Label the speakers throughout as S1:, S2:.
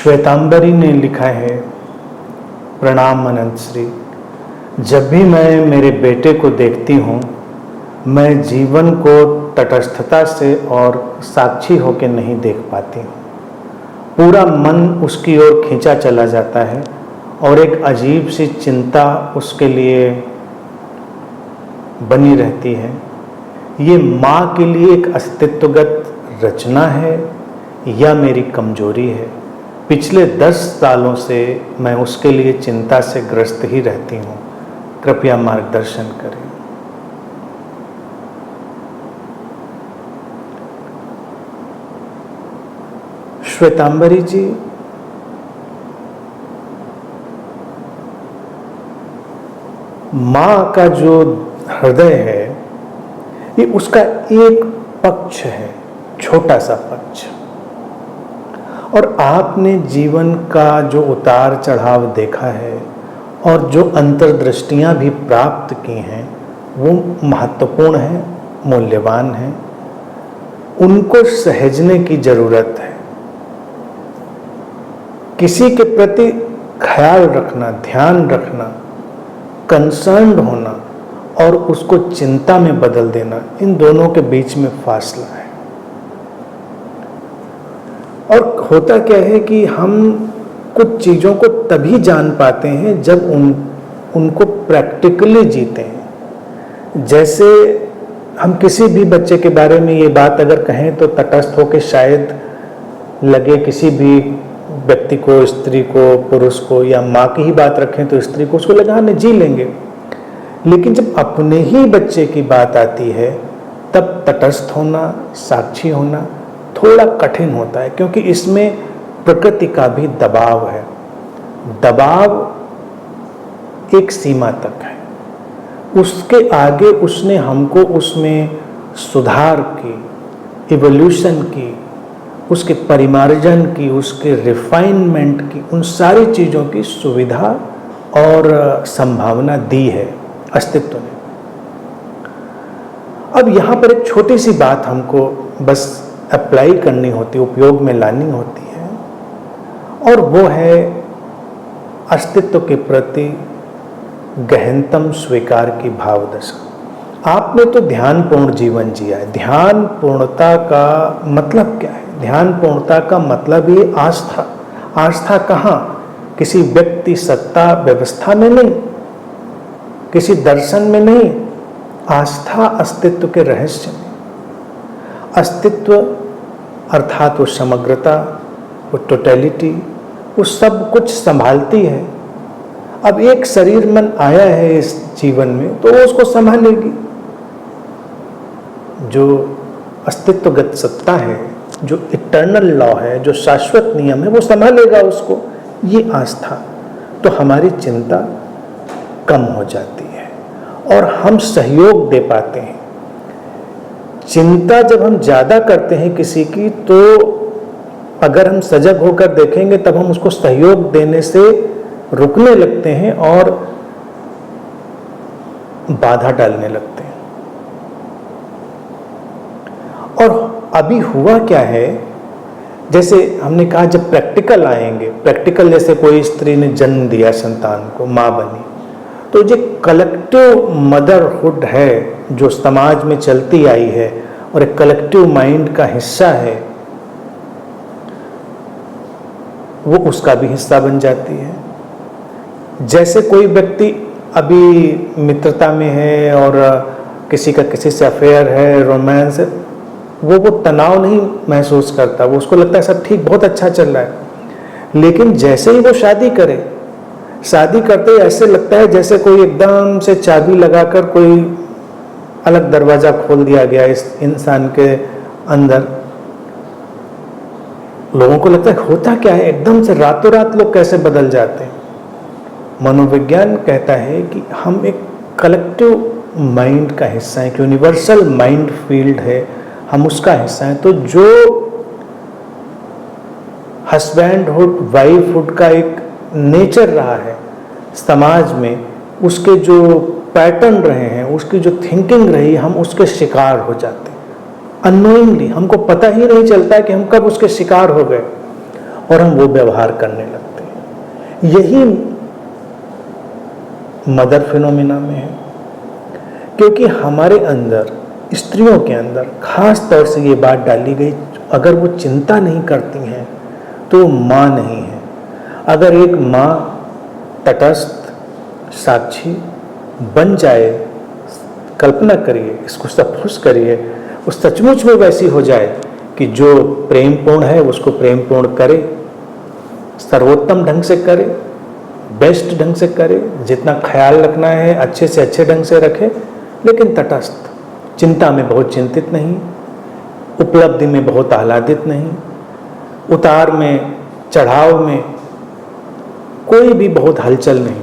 S1: श्वेतांबरी ने लिखा है, प्रणाम अनंत श्री। जब भी मैं मेरे बेटे को देखती हूँ, मैं जीवन को तटस्थता से और साक्षी होकर नहीं देख पाती हूँ। पूरा मन उसकी ओर खींचा चला जाता है और एक अजीब सी चिंता उसके लिए बनी रहती है। ये माँ के लिए एक अस्तित्वगत रचना है या मेरी कमजोरी है? पिछले 10 सालों से मैं उसके लिए चिंता से ग्रस्त ही रहती हूँ। कृपया मार्गदर्शन करें। श्वेतांबरी जी, माँ का जो हृदय है ये उसका एक पक्ष है, छोटा सा पक्ष। और आपने जीवन का जो उतार चढ़ाव देखा है और जो अंतर्दृष्टियां भी प्राप्त की हैं वो महत्वपूर्ण है, मूल्यवान है। उनको सहेजने की जरूरत है। किसी के प्रति ख्याल रखना, ध्यान रखना, कंसर्न्ड होना और उसको चिंता में बदल देना, इन दोनों के बीच में फासला है। और होता क्या है कि हम कुछ चीज़ों को तभी जान पाते हैं जब उनको प्रैक्टिकली जीते हैं। जैसे हम किसी भी बच्चे के बारे में ये बात अगर कहें तो तटस्थ होकर शायद लगे, किसी भी व्यक्ति को, स्त्री को, पुरुष को, या माँ की ही बात रखें तो स्त्री को, उसको लगा नहीं, जी लेंगे। लेकिन जब अपने ही बच्चे की बात आती है तब तटस्थ होना, साक्षी होना थोड़ा कठिन होता है, क्योंकि इसमें प्रकृति का भी दबाव है। दबाव एक सीमा तक है, उसके आगे उसने हमको उसमें सुधार की, इवोल्यूशन की, उसके परिमार्जन की, उसके रिफाइनमेंट की, उन सारी चीज़ों की सुविधा और संभावना दी है अस्तित्व ने। अब यहाँ पर एक छोटी सी बात हमको बस अप्लाई करनी होती, उपयोग में लानी होती है, और वो है अस्तित्व के प्रति गहनतम स्वीकार की भाव दशा। आपने तो ध्यानपूर्ण जीवन जिया है। ध्यान पूर्णता का मतलब क्या है? ध्यान पूर्णता का मतलब ये आस्था। आस्था कहाँ? किसी व्यक्ति, सत्ता, व्यवस्था में नहीं, किसी दर्शन में नहीं। आस्था अस्तित्व के रहस्य में। अस्तित्व अर्थात वो समग्रता, वो टोटलिटी, वो सब कुछ संभालती है। अब एक शरीर मन आया है इस जीवन में तो वो उसको संभालेगी। जो अस्तित्वगत सत्ता है, जो इटर्नल लॉ है, जो शाश्वत नियम है, वो संभालेगा उसको। ये आस्था। तो हमारी चिंता कम हो जाती है और हम सहयोग दे पाते हैं। चिंता जब हम ज़्यादा करते हैं किसी की, तो अगर हम सजग होकर देखेंगे तब हम उसको सहयोग देने से रुकने लगते हैं और बाधा डालने लगते हैं। और अभी हुआ क्या है, जैसे हमने कहा जब प्रैक्टिकल आएंगे, प्रैक्टिकल जैसे कोई स्त्री ने जन्म दिया संतान को, माँ बनी, तो ये कलेक्टिव मदरहुड है जो समाज में चलती आई है और एक कलेक्टिव माइंड का हिस्सा है, वो उसका भी हिस्सा बन जाती है। जैसे कोई व्यक्ति अभी मित्रता में है और किसी का किसी से अफेयर है, रोमांस है, वो तनाव नहीं महसूस करता, वो उसको लगता है सब ठीक, बहुत अच्छा चल रहा है। लेकिन जैसे ही वो शादी करे, शादी करते ही ऐसे लगता है जैसे कोई एकदम से चाबी लगाकर कोई अलग दरवाजा खोल दिया गया इस इंसान के अंदर। लोगों को लगता है होता क्या है, एकदम से रातों रात लोग कैसे बदल जाते हैं। मनोविज्ञान कहता है कि हम एक कलेक्टिव माइंड का हिस्सा है, एक यूनिवर्सल माइंड फील्ड है, हम उसका हिस्सा हैं। तो जो हस्बैंडहुड, वाइफहुड का एक नेचर रहा है समाज में, उसके जो पैटर्न रहे हैं, उसकी जो थिंकिंग रही, हम उसके शिकार हो जाते हैं अननोइंगली। हमको पता ही नहीं चलता है कि हम कब उसके शिकार हो गए। और हम वो व्यवहार करने लगते हैं। यही मदर फिनोमिना में है, क्योंकि हमारे अंदर, स्त्रियों के अंदर खास तौर से ये बात डाली गई, अगर वो चिंता नहीं करती हैं तो माँ नहीं है। अगर एक माँ तटस्थ साक्षी बन जाए, कल्पना करिए, इसको सचमुच करिए, उस सचमुच में वैसी हो जाए कि जो प्रेमपूर्ण है उसको प्रेमपूर्ण करे, सर्वोत्तम ढंग से करे, बेस्ट ढंग से करे, जितना ख्याल रखना है अच्छे से अच्छे ढंग से रखे, लेकिन तटस्थ, चिंता में बहुत चिंतित नहीं, उपलब्धि में बहुत आह्लादित नहीं, उतार में चढ़ाव में कोई भी बहुत हलचल नहीं।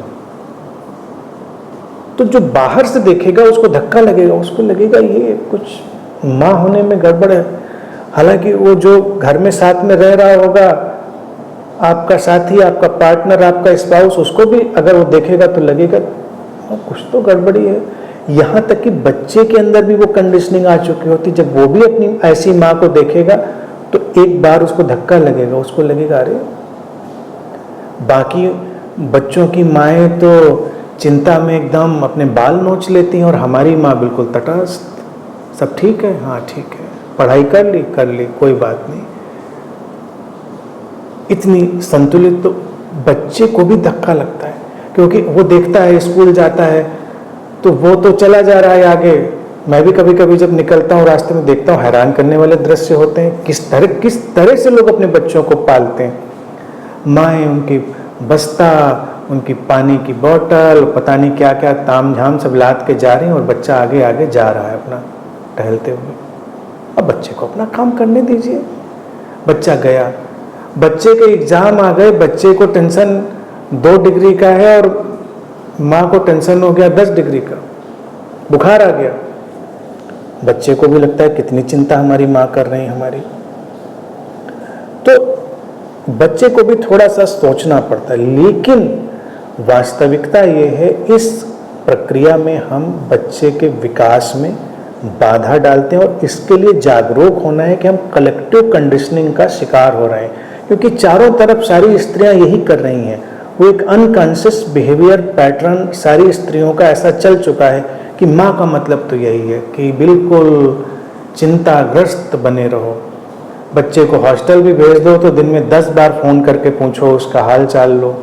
S1: तो जो बाहर से देखेगा उसको धक्का लगेगा, उसको लगेगा ये कुछ माँ होने में गड़बड़ है। हालांकि वो जो घर में साथ में रह रहा होगा, आपका साथी, आपका पार्टनर, आपका स्पाउस, उसको भी अगर वो देखेगा तो लगेगा कुछ तो गड़बड़ी है। यहाँ तक कि बच्चे के अंदर भी वो कंडीशनिंग आ चुकी होती, जब वो भी अपनी ऐसी माँ को देखेगा तो एक बार उसको धक्का लगेगा, उसको लगेगा अरे, बाकी बच्चों की माएँ तो चिंता में एकदम अपने बाल नोच लेती हैं और हमारी माँ बिल्कुल तटस्थ, सब ठीक है, हाँ ठीक है, पढ़ाई कर ली कोई बात नहीं, इतनी संतुलित। तो बच्चे को भी धक्का लगता है, क्योंकि वो देखता है, स्कूल जाता है तो वो तो चला जा रहा है आगे। मैं भी कभी कभी जब निकलता हूँ रास्ते में देखता हूँ, हैरान करने वाले दृश्य होते हैं, किस तरह से लोग अपने बच्चों को पालते हैं। माएँ उनकी बस्ता, उनकी पानी की बोतल, पता नहीं क्या क्या ताम झाम सब लाद के जा रही हैं और बच्चा आगे आगे जा रहा है अपना टहलते हुए। अब बच्चे को अपना काम करने दीजिए। बच्चा गया, बच्चे के एग्जाम आ गए, बच्चे को टेंशन 2 डिग्री का है और माँ को टेंशन हो गया 10 डिग्री का, बुखार आ गया। बच्चे को भी लगता है कितनी चिंता हमारी माँ कर रही है हमारी। तो बच्चे को भी थोड़ा सा सोचना पड़ता है, लेकिन वास्तविकता ये है, इस प्रक्रिया में हम बच्चे के विकास में बाधा डालते हैं और इसके लिए जागरूक होना है कि हम कलेक्टिव कंडीशनिंग का शिकार हो रहे हैं, क्योंकि चारों तरफ सारी स्त्रियां यही कर रही हैं। वो एक अनकॉन्शियस बिहेवियर पैटर्न सारी स्त्रियों का ऐसा चल चुका है कि माँ का मतलब तो यही है कि बिल्कुल चिंताग्रस्त बने रहो। बच्चे को हॉस्टल भी भेज दो तो दिन में 10 बार फ़ोन करके पूछो, उसका हाल चाल लो।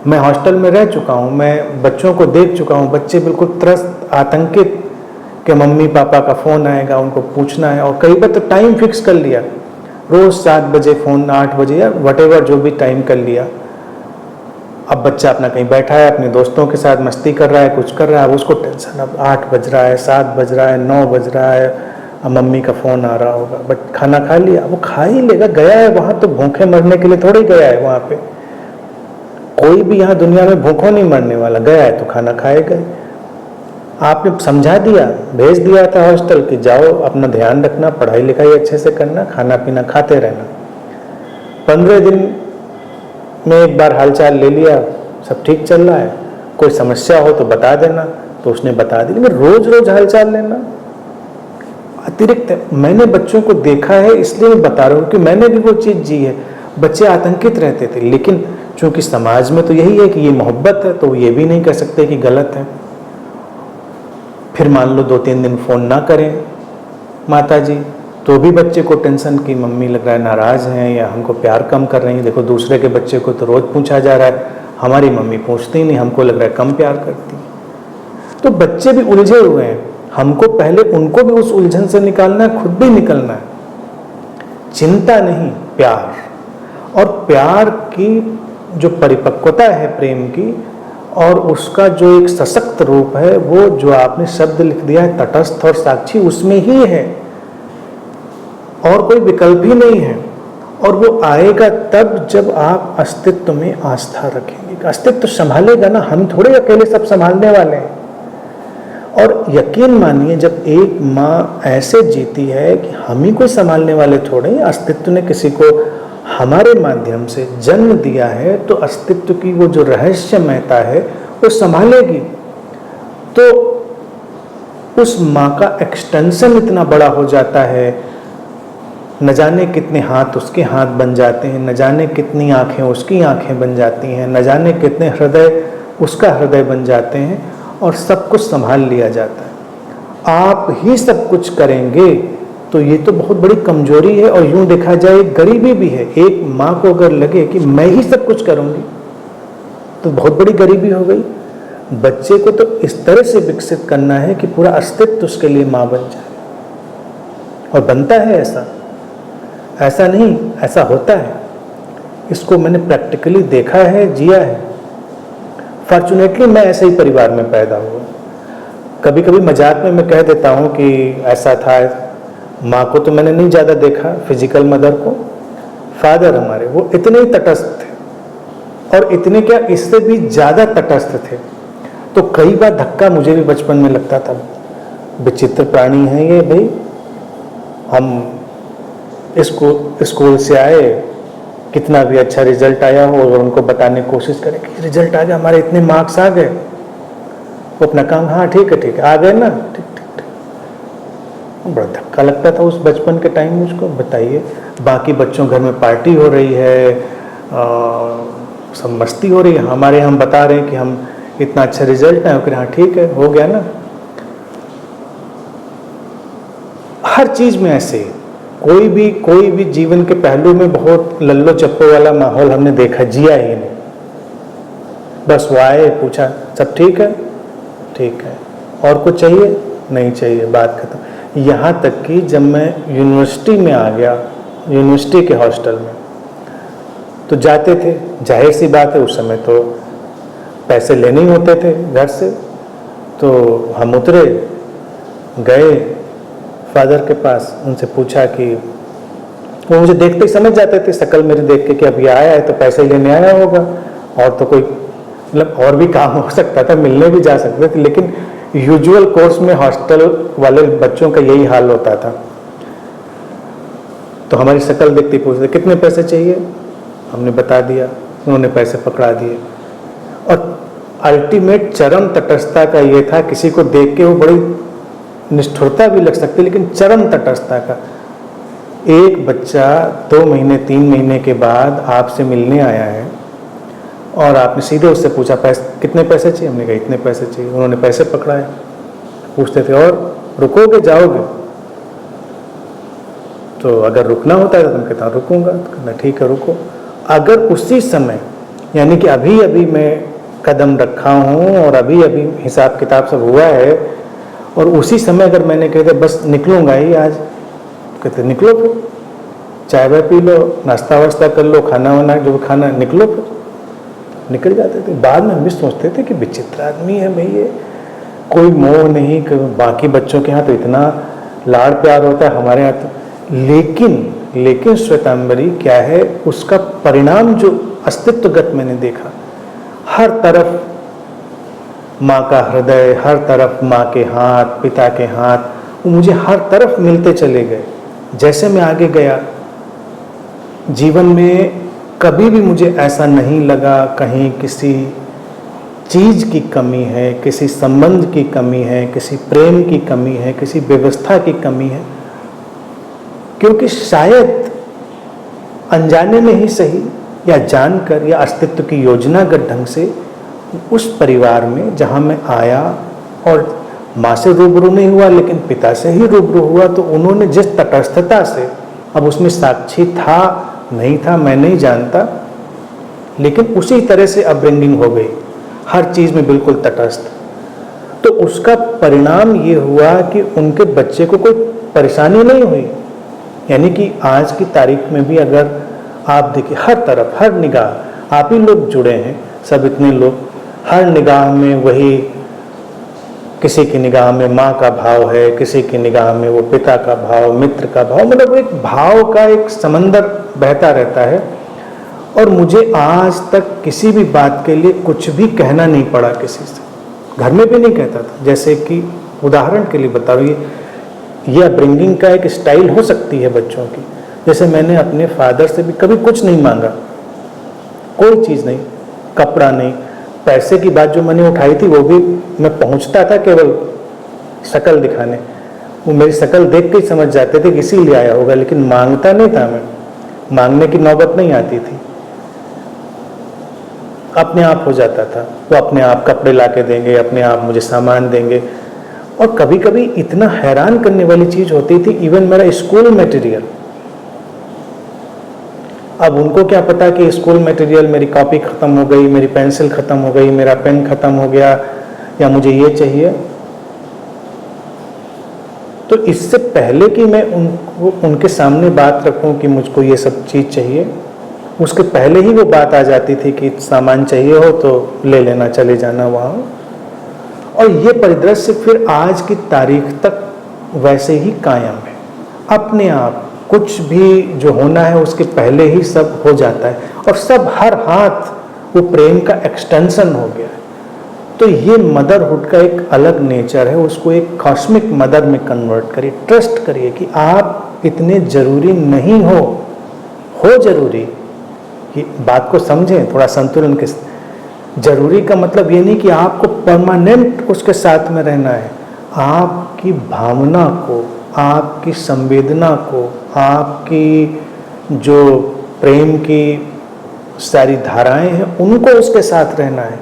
S1: मैं हॉस्टल में रह चुका हूँ, मैं बच्चों को देख चुका हूँ, बच्चे बिल्कुल त्रस्त, आतंकित कि मम्मी पापा का फ़ोन आएगा, उनको पूछना है। और कई बार तो टाइम फिक्स कर लिया, रोज़ 7 बजे फ़ोन, 8 बजे या वटेवर जो भी टाइम कर लिया। अब बच्चा अपना कहीं बैठा है, अपने दोस्तों के साथ मस्ती कर रहा है, कुछ कर रहा है, उसको टेंशन, अब 8 बज रहा है, 7 बज रहा है, 9 बज रहा है, अब मम्मी का फ़ोन आ रहा होगा। बट खाना खा लिया, वो खा ही लेगा, गया है वहाँ तो भूखे मरने के लिए थोड़ी गया है। वहाँ पे कोई भी यहाँ दुनिया में भूखों नहीं मरने वाला, गया है तो खाना खाएगा। आपने समझा दिया, भेज दिया था हॉस्टल कि जाओ अपना ध्यान रखना, पढ़ाई लिखाई अच्छे से करना, खाना पीना खाते रहना। 15 दिन में एक बार हालचाल ले लिया, सब ठीक चल रहा है, कोई समस्या हो तो बता देना, तो उसने बता दी। लेकिन रोज रोज हालचाल लेना अतिरिक्त है। मैंने बच्चों को देखा है, इसलिए मैं बता रहा हूँ कि मैंने भी वो चीज़ जी है। बच्चे आतंकित रहते थे, लेकिन चूंकि समाज में तो यही है कि ये मोहब्बत है, तो ये भी नहीं कह सकते कि गलत है। फिर मान लो 2-3 दिन फ़ोन ना करें माता जी, तो भी बच्चे को टेंशन की मम्मी लग रहा है नाराज़ हैं या हमको प्यार कम कर रही हैं। देखो दूसरे के बच्चे को तो रोज़ पूछा जा रहा है, हमारी मम्मी पूछती नहीं, हमको लग रहा है कम प्यार करती। तो बच्चे भी उलझे हुए हैं, हमको पहले उनको भी उस उलझन से निकालना है, खुद भी निकलना है। चिंता नहीं, प्यार। और प्यार की जो परिपक्वता है प्रेम की, और उसका जो एक सशक्त रूप है, वो जो आपने शब्द लिख दिया है तटस्थ और साक्षी, उसमें ही है और कोई विकल्प ही नहीं है। और वो आएगा तब जब आप अस्तित्व में आस्था रखेंगे। अस्तित्व संभालेगा ना, हम थोड़े अकेले सब संभालने वाले हैं। और यकीन मानिए, जब एक माँ ऐसे जीती है कि हम ही कोई संभालने वाले थोड़े, अस्तित्व ने किसी को हमारे माध्यम से जन्म दिया है, तो अस्तित्व की वो जो रहस्यमयता है वो संभालेगी। तो उस माँ का एक्सटेंशन इतना बड़ा हो जाता है न जाने कितने हाथ उसके हाथ बन जाते हैं, न जाने कितनी आँखें उसकी आँखें बन जाती हैं, न जाने कितने हृदय उसका हृदय बन जाते हैं, और सब कुछ संभाल लिया जाता है। आप ही सब कुछ करेंगे तो ये तो बहुत बड़ी कमजोरी है, और यूं देखा जाए गरीबी भी है। एक माँ को अगर लगे कि मैं ही सब कुछ करूँगी तो बहुत बड़ी गरीबी हो गई। बच्चे को तो इस तरह से विकसित करना है कि पूरा अस्तित्व उसके लिए माँ बन जाए, और बनता है ऐसा, ऐसा नहीं, ऐसा होता है। इसको मैंने प्रैक्टिकली देखा है, जिया है। फॉर्चुनेटली मैं ऐसे ही परिवार में पैदा हुआ। कभी कभी मजाक में मैं कह देता हूँ कि ऐसा था। माँ को तो मैंने नहीं ज़्यादा देखा, फिजिकल मदर को। फादर हमारे वो इतने ही तटस्थ थे, और इतने क्या, इससे भी ज़्यादा तटस्थ थे। तो कई बार धक्का मुझे भी बचपन में लगता था, विचित्र प्राणी हैं ये भाई। हम स्कूल से आए, कितना भी अच्छा रिजल्ट आया हो, और उनको बताने की कोशिश करें कि रिजल्ट आ गया, हमारे इतने मार्क्स आ गए, वो अपना काम, हाँ ठीक है आ गए ना, ठीक ठीक ठीक। बड़ा धक्का लगता था उस बचपन के टाइम मुझको। बताइए, बाकी बच्चों घर में पार्टी हो रही है, सब मस्ती हो रही है, हमारे हम बता रहे हैं कि हम इतना अच्छा रिजल्ट है, हाँ ठीक है हो गया ना। हर चीज में ऐसे कोई भी जीवन के पहलू में बहुत लल्लो चप्पो वाला माहौल हमने देखा, जिया ही नहीं। बस वो आए, पूछा सब ठीक है, ठीक है, और कुछ चाहिए, नहीं चाहिए, बात खत्म। यहाँ तक कि जब मैं यूनिवर्सिटी में आ गया, यूनिवर्सिटी के हॉस्टल में, तो जाते थे, जाहिर सी बात है उस समय तो पैसे लेने ही होते थे घर से। तो हम उतरे, गए फादर के पास, उनसे पूछा कि वो मुझे देखते ही समझ जाते थे, शक्ल मेरी देख के कि अब ये आया है तो पैसे लेने आया होगा, और तो कोई मतलब और भी काम हो सकता था, मिलने भी जा सकते थे। लेकिन यूजुअल कोर्स में हॉस्टल वाले बच्चों का यही हाल होता था। तो हमारी शक्ल देखते ही पूछते कितने पैसे चाहिए, हमने बता दिया, उन्होंने पैसे पकड़ा दिए। और अल्टीमेट चरम तटस्थता का ये था, किसी को देख के वो बड़ी निष्ठुरता भी लग सकती, लेकिन चरम तटस्थता का, एक बच्चा 2 महीने 3 महीने के बाद आपसे मिलने आया है, और आपने सीधे उससे पूछा कितने पैसे चाहिए, हमने कहा इतने पैसे चाहिए, उन्होंने पैसे पकड़ाए। पूछते थे और रुकोगे जाओगे, तो अगर रुकना होता है तो तुम कहता रुकूंगा, तो कहना ठीक है रुको। अगर उसी समय, यानी कि अभी अभी मैं कदम रखा हूँ और अभी अभी हिसाब किताब सब हुआ है, और उसी समय अगर मैंने कहते बस निकलूंगा ही आज, कहते निकलो फिर, चाय वाय पी लो, नाश्ता वास्ता कर लो, खाना वाना जो खाना, निकलो फिर, निकल जाते थे। बाद में हम भी सोचते थे कि विचित्र आदमी है भाई ये, कोई मोह नहीं, बाकी बच्चों के यहाँ तो इतना लाड़ प्यार होता है, हमारे यहाँ तो। लेकिन श्वेतांबरी क्या है, उसका परिणाम जो अस्तित्वगत मैंने देखा, हर तरफ माँ का हृदय, हर तरफ माँ के हाथ, पिता के हाथ, वो मुझे हर तरफ मिलते चले गए। जैसे मैं आगे गया जीवन में, कभी भी मुझे ऐसा नहीं लगा कहीं किसी चीज़ की कमी है, किसी संबंध की कमी है, किसी प्रेम की कमी है, किसी व्यवस्था की कमी है। क्योंकि शायद अनजाने में ही सही, या जानकर, या अस्तित्व की योजनागत ढंग से उस परिवार में जहाँ मैं आया, और माँ से रूबरू नहीं हुआ लेकिन पिता से ही रूबरू हुआ, तो उन्होंने जिस तटस्थता से, अब उसमें साक्षी था नहीं था मैं नहीं जानता, लेकिन उसी तरह से अपब्रिंगिंग हो गई, हर चीज़ में बिल्कुल तटस्थ। तो उसका परिणाम ये हुआ कि उनके बच्चे को कोई परेशानी नहीं हुई। यानी कि आज की तारीख में भी अगर आप देखिए, हर तरफ, हर निगाह, आप ही लोग जुड़े हैं, सब इतने लोग, हर निगाह में वही, किसी की निगाह में माँ का भाव है, किसी की निगाह में वो पिता का भाव, मित्र का भाव, मतलब एक भाव का एक समंदर बहता रहता है। और मुझे आज तक किसी भी बात के लिए कुछ भी कहना नहीं पड़ा किसी से, घर में भी नहीं कहता था। जैसे कि उदाहरण के लिए बता रही, ये अपब्रिंगिंग का एक स्टाइल हो सकती है बच्चों की। जैसे मैंने अपने फादर से भी कभी कुछ नहीं मांगा, कोई चीज़ नहीं, कपड़ा नहीं, पैसे की बात जो मैंने उठाई थी वो भी मैं पहुंचता था केवल शक्ल दिखाने, वो मेरी शक्ल देख के ही समझ जाते थे कि इसीलिए आया होगा, लेकिन मांगता नहीं था मैं, मांगने की नौबत नहीं आती थी, अपने आप हो जाता था। वो अपने आप कपड़े ला के देंगे, अपने आप मुझे सामान देंगे। और कभी कभी इतना हैरान करने वाली चीज होती थी, इवन मेरा स्कूल मटेरियल, अब उनको क्या पता कि स्कूल मटेरियल, मेरी कॉपी खत्म हो गई, मेरी पेंसिल खत्म हो गई, मेरा पेन खत्म हो गया, या मुझे ये चाहिए। तो इससे पहले कि मैं उनके सामने बात रखूं कि मुझको ये सब चीज चाहिए, उसके पहले ही वो बात आ जाती थी कि सामान चाहिए हो तो ले लेना, चले जाना वहाँ। और ये परिदृश्य फिर आज की तारीख तक वैसे ही कायम है। अपने आप कुछ भी जो होना है उसके पहले ही सब हो जाता है, और सब हर हाथ वो प्रेम का एक्सटेंशन हो गया है। तो ये मदरहुड का एक अलग नेचर है, उसको एक कॉस्मिक मदर में कन्वर्ट करिए। ट्रस्ट करिए कि आप इतने जरूरी नहीं हो जरूरी, कि बात को समझें थोड़ा संतुलन के। जरूरी का मतलब ये नहीं कि आपको परमानेंट उसके साथ में रहना है। आपकी भावना को, आपकी संवेदना को, आपकी जो प्रेम की सारी धाराएं हैं उनको उसके साथ रहना है,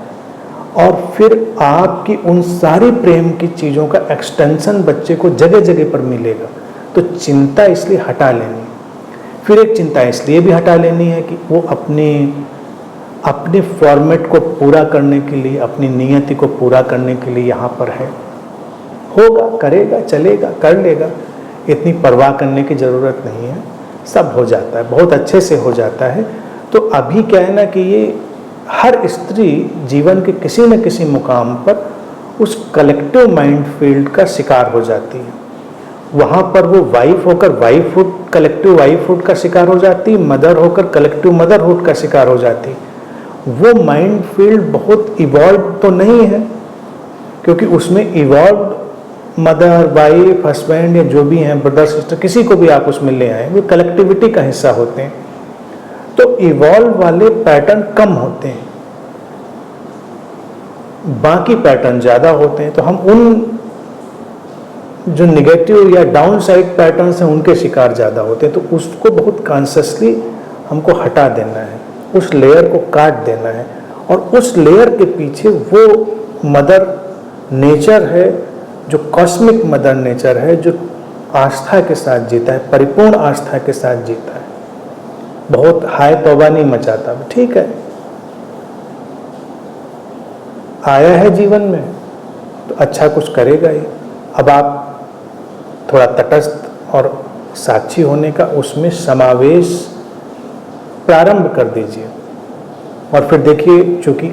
S1: और फिर आपकी उन सारी प्रेम की चीज़ों का एक्सटेंशन बच्चे को जगह जगह पर मिलेगा। तो चिंता इसलिए हटा लेनी, फिर एक चिंता इसलिए भी हटा लेनी है कि वो अपने फॉर्मेट को पूरा करने के लिए, अपनी नियति को पूरा करने के लिए यहाँ पर है। होगा, करेगा, चलेगा, कर लेगा, इतनी परवाह करने की ज़रूरत नहीं है, सब हो जाता है, बहुत अच्छे से हो जाता है। तो अभी क्या है ना कि ये हर स्त्री जीवन के किसी न किसी मुकाम पर उस कलेक्टिव माइंड फील्ड का शिकार हो जाती है। वहाँ पर वो वाइफ होकर वाइफहुड, कलेक्टिव वाइफहुड का शिकार हो जाती, मदर होकर कलेक्टिव मदरहुड का शिकार हो जाती। वो माइंड फील्ड बहुत इवॉल्व तो नहीं है, क्योंकि उसमें इवॉल्व मदर, वाइफ, हस्बैंड या जो भी हैं, ब्रदर, सिस्टर, किसी को भी आप उसमें ले आए, वो कलेक्टिविटी का हिस्सा होते हैं। तो इवॉल्व वाले पैटर्न कम होते हैं, बाकी पैटर्न ज़्यादा होते हैं। तो हम उन जो निगेटिव या डाउन साइड पैटर्न्स हैं उनके शिकार ज़्यादा होते हैं। तो उसको बहुत कॉन्शियसली हमको हटा देना है, उस लेयर को काट देना है, और उस लेयर के पीछे वो मदर नेचर है, जो कॉस्मिक मदर नेचर है, जो आस्था के साथ जीता है, परिपूर्ण आस्था के साथ जीता है, बहुत हाय तौबा नहीं मचाता। ठीक है, आया है जीवन में तो अच्छा कुछ करेगा ही। अब आप थोड़ा तटस्थ और साक्षी होने का उसमें समावेश प्रारंभ कर दीजिए, और फिर देखिए, चूंकि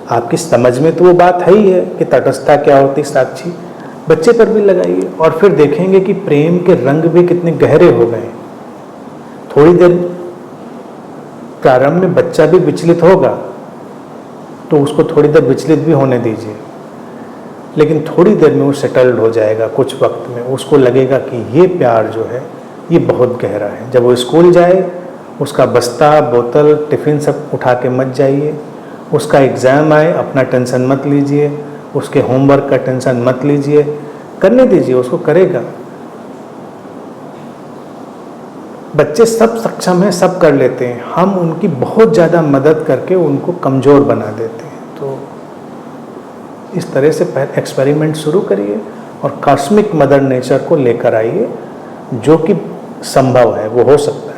S1: आपकी समझ में तो वो बात है ही है कि तटस्थता क्या होती, साक्षी, बच्चे पर भी लगाइए, और फिर देखेंगे कि प्रेम के रंग भी कितने गहरे हो गए। थोड़ी देर प्रारंभ में बच्चा भी विचलित होगा, तो उसको थोड़ी देर विचलित भी होने दीजिए, लेकिन थोड़ी देर में वो सेटल्ड हो जाएगा। कुछ वक्त में उसको लगेगा कि ये प्यार जो है ये बहुत गहरा है। जब वो स्कूल जाए, उसका बस्ता, बोतल, टिफ़िन सब उठा के मत जाइए। उसका एग्ज़ाम आए, अपना टेंशन मत लीजिए, उसके होमवर्क का टेंशन मत लीजिए, करने दीजिए, उसको करेगा। बच्चे सब सक्षम हैं, सब कर लेते हैं, हम उनकी बहुत ज़्यादा मदद करके उनको कमज़ोर बना देते हैं। तो इस तरह से एक्सपेरिमेंट शुरू करिए और कॉस्मिक मदर नेचर को लेकर आइए, जो कि संभव है, वो हो सकता है।